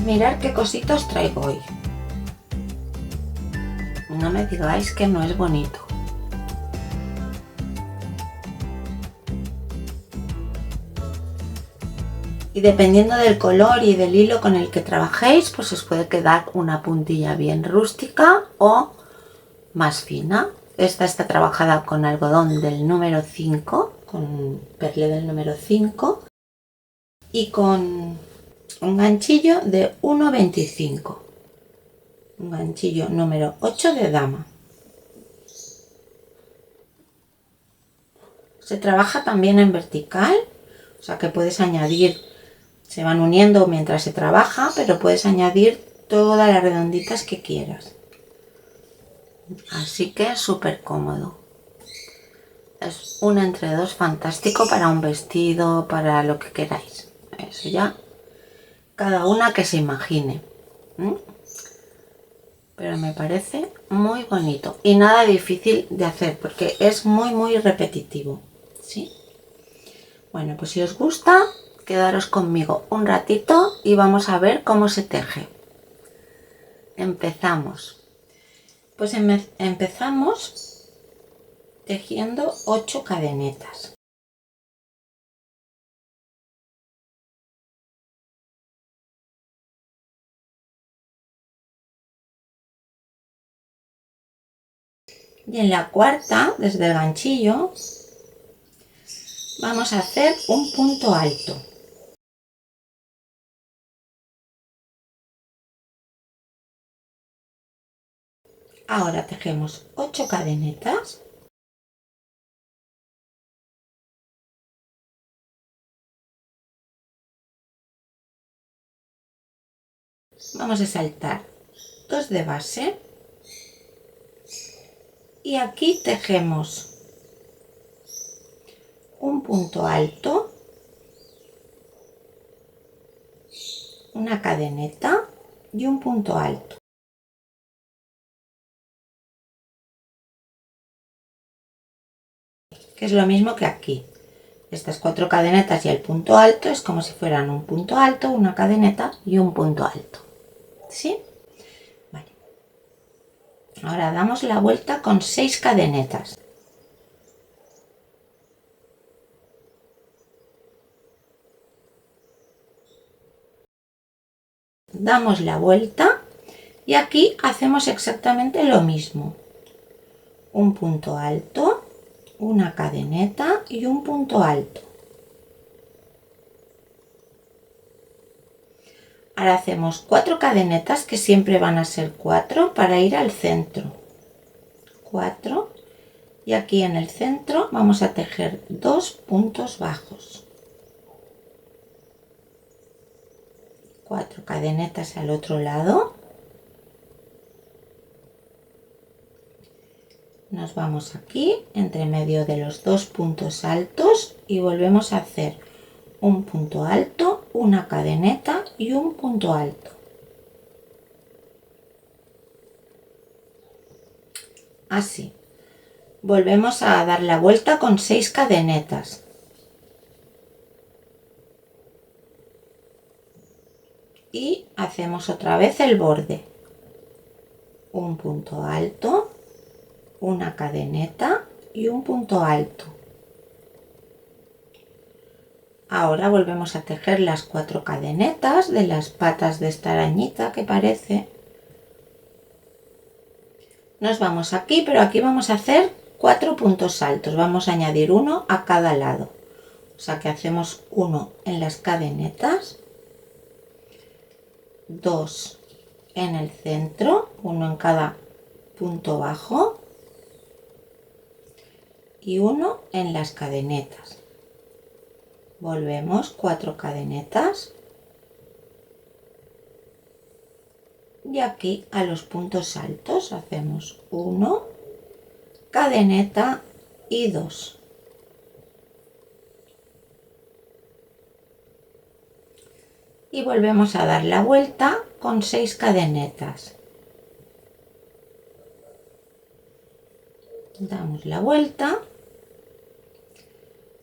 Mirad qué cositas traigo hoy. No me digáis que no es bonito. Y dependiendo del color y del hilo con el que trabajéis, pues os puede quedar una puntilla bien rústica o más fina. Esta está trabajada con algodón del número 5, con perlé del número 5 y con un ganchillo de 1,25. Un ganchillo número 8 de dama. Se trabaja también en vertical, o sea que puedes añadir, se van uniendo mientras se trabaja, pero puedes añadir todas las redonditas que quieras. Así que es súper cómodo. Es un entre dos fantástico para un vestido, para lo que queráis. Eso ya, cada una que se imagine. Pero me parece muy bonito y nada difícil de hacer porque es muy repetitivo. ¿Sí? Bueno, pues si os gusta, quedaros conmigo un ratito y vamos a ver cómo se teje. Empezamos. Pues empezamos tejiendo 8 cadenetas. Y en la cuarta, desde el ganchillo, vamos a hacer un punto alto. Ahora tejemos 8 cadenetas. Vamos a saltar 2 de base y aquí tejemos un punto alto, una cadeneta y un punto alto. Que es lo mismo que aquí. Estas 4 cadenetas y el punto alto es como si fueran un punto alto, una cadeneta y un punto alto. ¿Sí? Vale. Ahora damos la vuelta con 6 cadenetas. Damos la vuelta y aquí hacemos exactamente lo mismo. Un punto alto, una cadeneta y un punto alto. Ahora hacemos 4 cadenetas que siempre van a ser 4 para ir al centro. 4 y aquí en el centro vamos a tejer 2 puntos bajos. 4 cadenetas al otro lado. Nos vamos aquí entre medio de los 2 puntos altos y volvemos a hacer un punto alto, una cadeneta y un punto alto. Así. Volvemos a dar la vuelta con 6 cadenetas. Y hacemos otra vez el borde. Un punto alto, una cadeneta y un punto alto. Ahora volvemos a tejer las 4 cadenetas de las patas de esta arañita que parece. Nos vamos aquí, pero aquí vamos a hacer 4 puntos altos. Vamos a añadir uno a cada lado. O sea que hacemos uno en las cadenetas, 2 en el centro, uno en cada punto bajo y uno en las cadenetas. Volvemos 4 cadenetas y aquí a los puntos altos hacemos 1, cadeneta y 2. Y volvemos a dar la vuelta con 6 cadenetas. Damos la vuelta,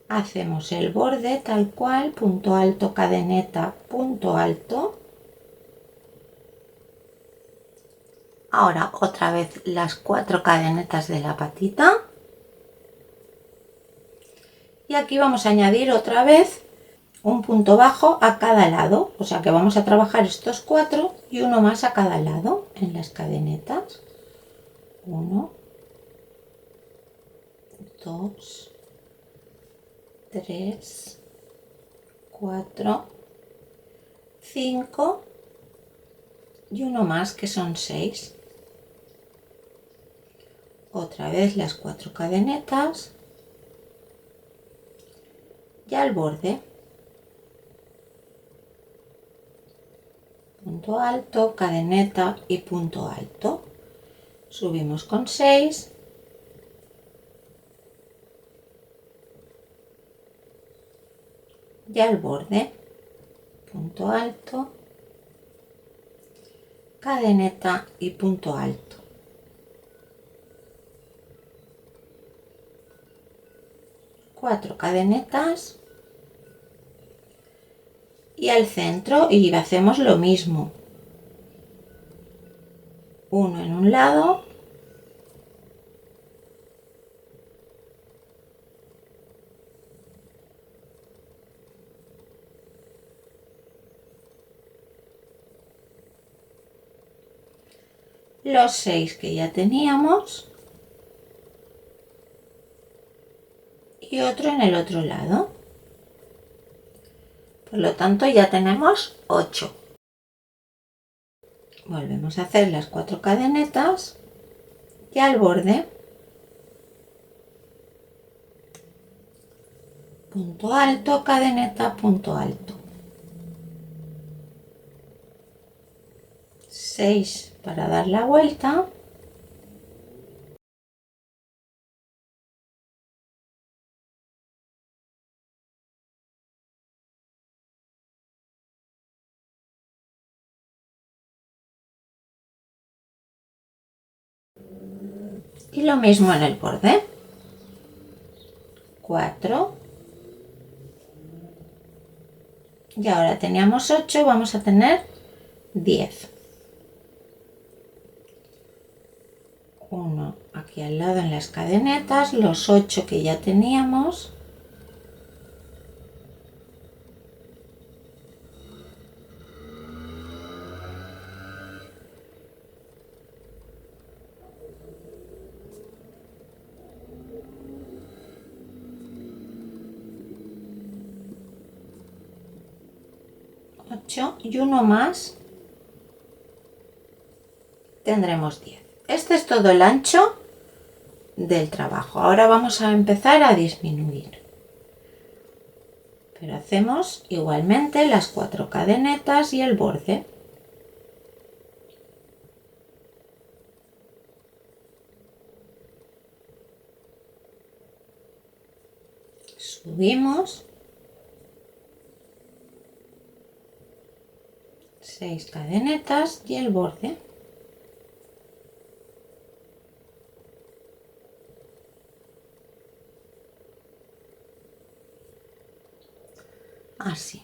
hacemos el borde tal cual, punto alto, cadeneta, punto alto. Ahora otra vez las 4 cadenetas de la patita. Y aquí vamos a añadir otra vez un punto bajo a cada lado. O sea que vamos a trabajar estos 4 y uno más a cada lado en las cadenetas. 1, 2, 3, 4, 5 y uno más que son 6. Otra vez las 4 cadenetas y al borde. Punto alto, cadeneta y punto alto. Subimos con 6. Y al borde, punto alto, cadeneta y punto alto. Cuatro cadenetas y al centro y hacemos lo mismo. Uno en un lado los 6 que ya teníamos y otro en el otro lado. Por lo tanto ya tenemos 8. Volvemos a hacer las 4 cadenetas y al borde, punto alto, cadeneta, punto alto. 6 para dar la vuelta. Y lo mismo en el borde. 4. Y ahora teníamos 8, vamos a tener 10. Uno aquí al lado en las cadenetas, los 8 que ya teníamos. Y uno más, tendremos 10. Este es todo el ancho del trabajo. Ahora vamos a empezar a disminuir. Pero hacemos igualmente las 4 cadenetas y el borde. Subimos. 6 cadenetas y el borde. Así.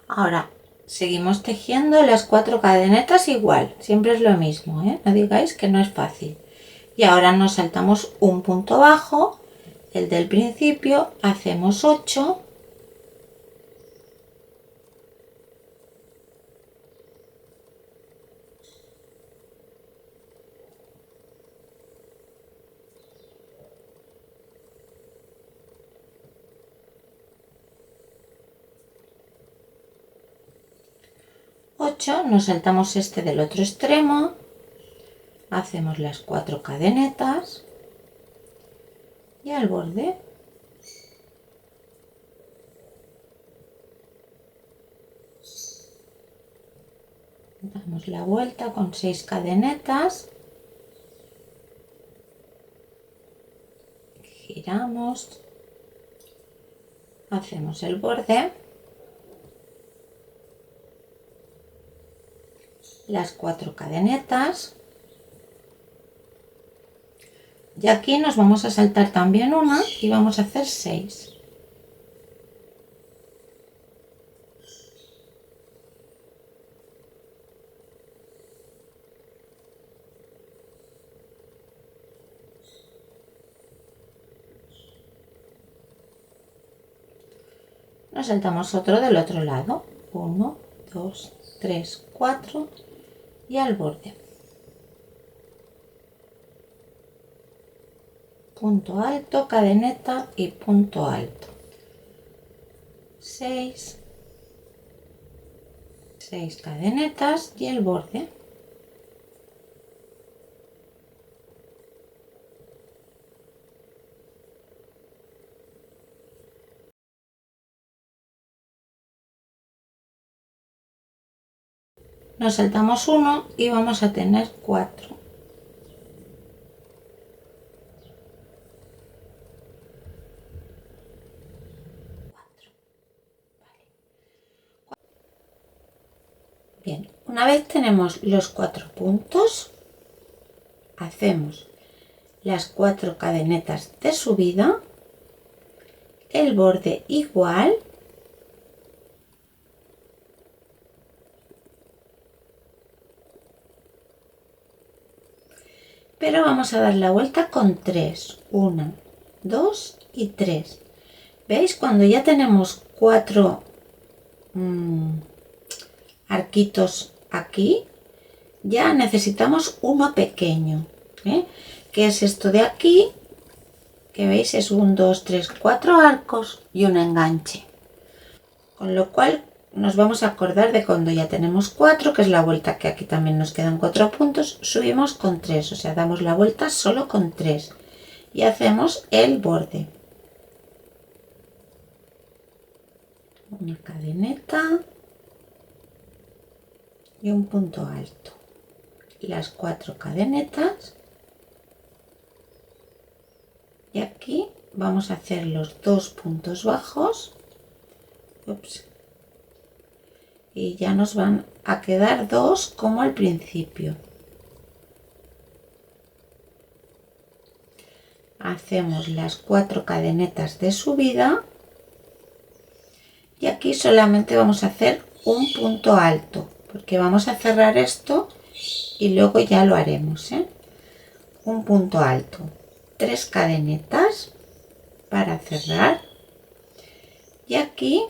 Ahora seguimos tejiendo las 4 cadenetas igual, siempre es lo mismo, ¿eh? No digáis que no es fácil. Y ahora nos saltamos un punto bajo, el del principio, hacemos 8. Nos saltamos este del otro extremo, hacemos las 4 cadenetas y al borde damos la vuelta con 6 cadenetas, giramos, hacemos el borde, las 4 cadenetas y aquí nos vamos a saltar también una y vamos a hacer 6. Nos saltamos otro del otro lado. 1, 2, 3, 4 y al borde. Punto alto, cadeneta y punto alto. 6 cadenetas y el borde. Nos saltamos uno y vamos a tener 4. Bien, una vez tenemos los 4 puntos, hacemos las 4 cadenetas de subida, el borde igual, pero vamos a dar la vuelta con 3. 1, 2 y 3. ¿Veis? Cuando ya tenemos 4 arquitos aquí, ya necesitamos uno pequeño, que es esto de aquí, que veis es 1, 2, 3, 4 arcos y un enganche, con lo cual nos vamos a acordar de cuando ya tenemos 4, que es la vuelta, que aquí también nos quedan 4 puntos, subimos con 3, o sea, damos la vuelta solo con 3 y hacemos el borde. Una cadeneta y un punto alto. Las 4 cadenetas y aquí vamos a hacer los 2 puntos bajos. Ups. Y ya nos van a quedar 2 como al principio. Hacemos las 4 cadenetas de subida y aquí solamente vamos a hacer un punto alto, porque vamos a cerrar esto y luego ya lo haremos, un punto alto, 3 cadenetas para cerrar y aquí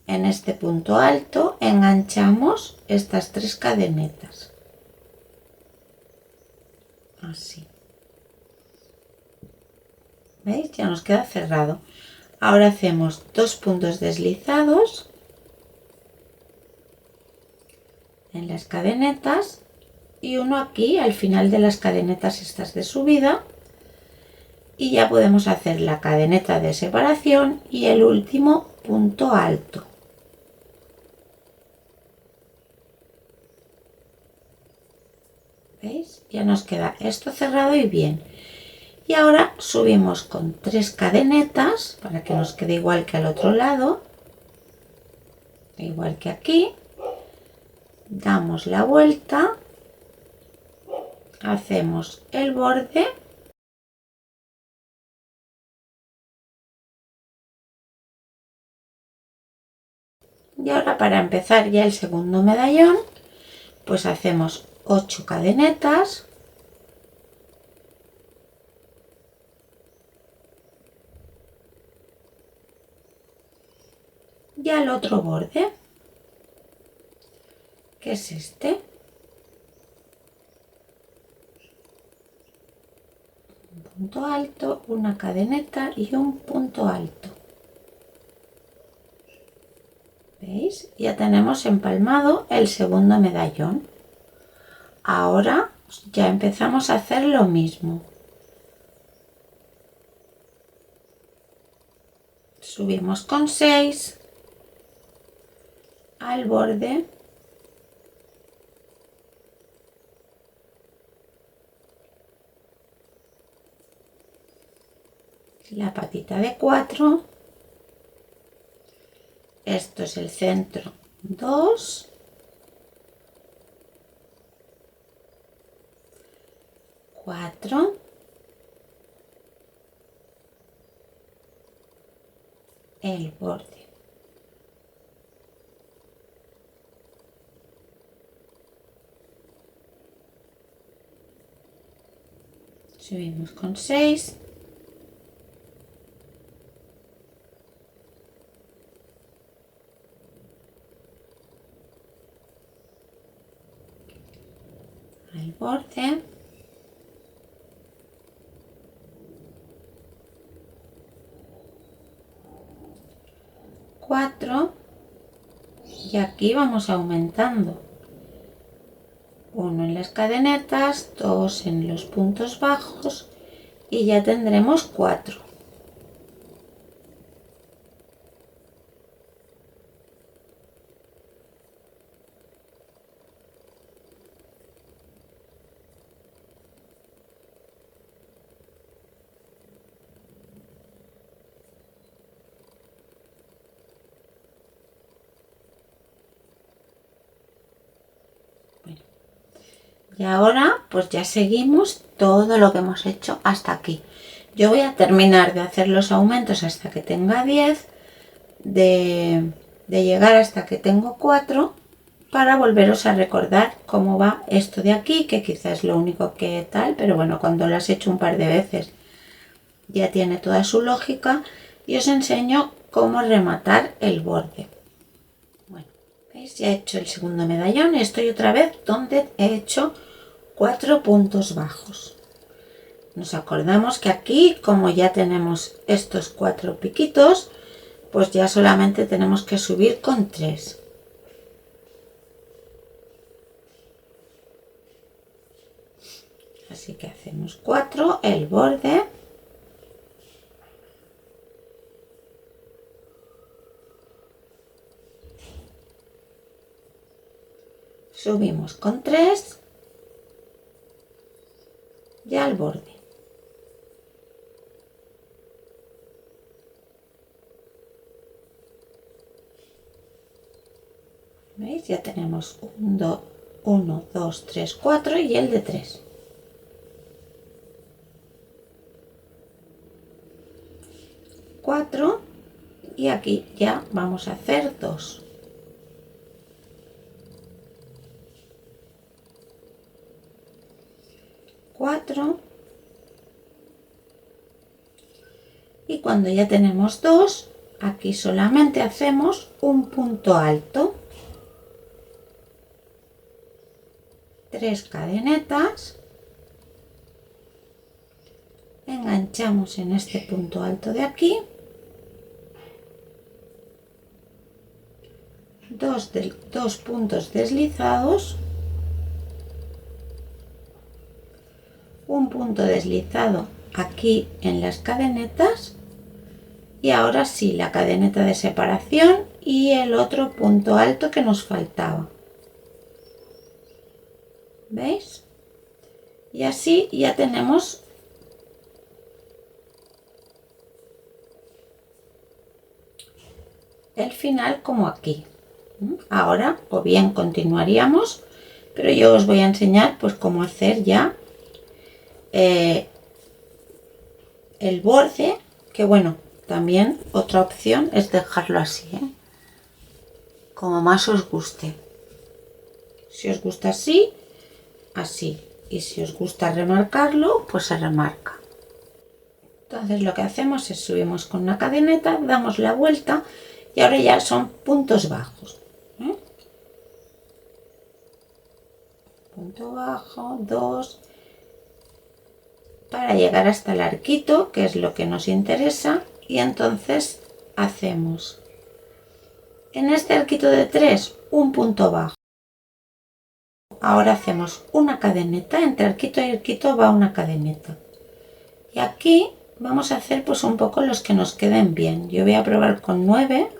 en este punto alto enganchamos estas 3 cadenetas, así. ¿Veis? Ya nos queda cerrado. Ahora hacemos 2 puntos deslizados en las cadenetas y uno aquí al final de las cadenetas estas de subida y ya podemos hacer la cadeneta de separación y el último punto alto. ¿Veis? Ya nos queda esto cerrado y bien. Y ahora subimos con 3 cadenetas para que nos quede igual que al otro lado, igual que aquí. Damos la vuelta, hacemos el borde y ahora para empezar ya el segundo medallón, pues hacemos 8 cadenetas y al otro borde, que es este. Un punto alto, una cadeneta y un punto alto. ¿Veis? Ya tenemos empalmado el segundo medallón. Ahora ya empezamos a hacer lo mismo. Subimos con 6 al borde. La patita de 4. Esto es el centro 2. 4. El borde. Subimos con 6. borde. Cuatro. Y aquí vamos aumentando. 1 en las cadenetas, 2 en los puntos bajos y ya tendremos 4. Y ahora pues ya seguimos todo lo que hemos hecho hasta aquí. Yo voy a terminar de hacer los aumentos hasta que tenga 10, de llegar hasta que tengo 4, para volveros a recordar cómo va esto de aquí, que quizás es lo único que tal, pero bueno, cuando lo has hecho un par de veces ya tiene toda su lógica, y os enseño cómo rematar el borde. Bueno, ¿veis? Ya he hecho el segundo medallón y estoy otra vez donde he hecho 4 puntos bajos. Nos acordamos que aquí, como ya tenemos estos 4 piquitos, pues ya solamente tenemos que subir con 3. Así que hacemos 4, el borde, subimos con 3 y al borde. ¿Veis? Ya tenemos 1, 2, 3, 4 y el de 3. Y aquí ya vamos a hacer 2. Y cuando ya tenemos 2, aquí solamente hacemos un punto alto, 3 cadenetas, enganchamos en este punto alto de aquí, 2 puntos deslizados, un punto deslizado aquí en las cadenetas, y ahora sí, la cadeneta de separación y el otro punto alto que nos faltaba. ¿Veis? Y así ya tenemos el final como aquí. Ahora o bien continuaríamos, pero yo os voy a enseñar pues cómo hacer ya el borde, que bueno, también otra opción es dejarlo así, como más os guste. Si os gusta así, así, y si os gusta remarcarlo, pues se remarca. Entonces lo que hacemos es subimos con una cadeneta, damos la vuelta y ahora ya son puntos bajos. Punto bajo, 2, para llegar hasta el arquito, que es lo que nos interesa, y entonces hacemos en este arquito de 3 un punto bajo. Ahora hacemos una cadeneta, entre arquito y arquito va una cadeneta. Y aquí vamos a hacer pues un poco los que nos queden bien. Yo voy a probar con 9.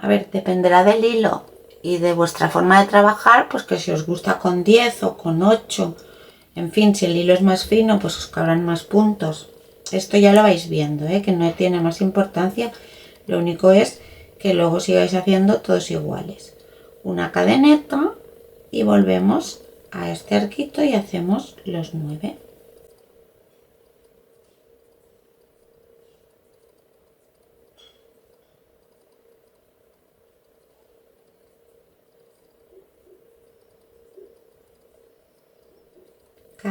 A ver, dependerá del hilo y de vuestra forma de trabajar, pues que si os gusta con 10 o con 8, en fin, si el hilo es más fino, pues os cabrán más puntos. Esto ya lo vais viendo, que no tiene más importancia. Lo único es que luego sigáis haciendo todos iguales. Una cadeneta y volvemos a este arquito y hacemos los 9.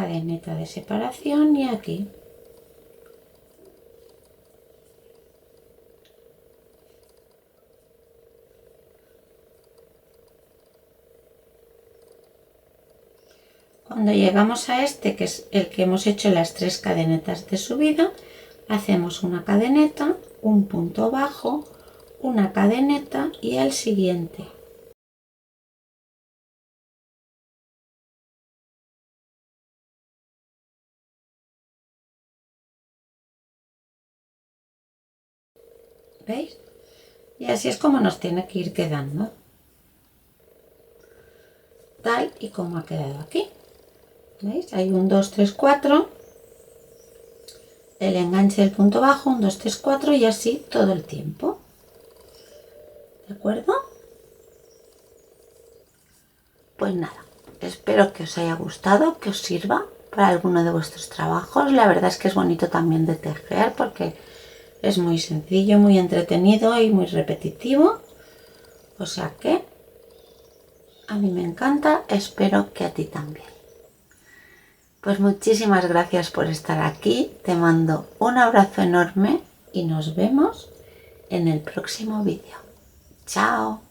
cadeneta de separación y aquí. Cuando llegamos a este, que es el que hemos hecho las 3 cadenetas de subida, hacemos una cadeneta, un punto bajo, una cadeneta y el siguiente. ¿Veis? Y así es como nos tiene que ir quedando. Tal y como ha quedado aquí. ¿Veis? Hay un 2, 3, 4. El enganche del punto bajo, 1, 2, 3, 4 y así todo el tiempo. ¿De acuerdo? Pues nada, espero que os haya gustado, que os sirva para alguno de vuestros trabajos. La verdad es que es bonito también de tejer porque es muy sencillo, muy entretenido y muy repetitivo. O sea que a mí me encanta, espero que a ti también. Pues muchísimas gracias por estar aquí, te mando un abrazo enorme y nos vemos en el próximo vídeo. ¡Chao!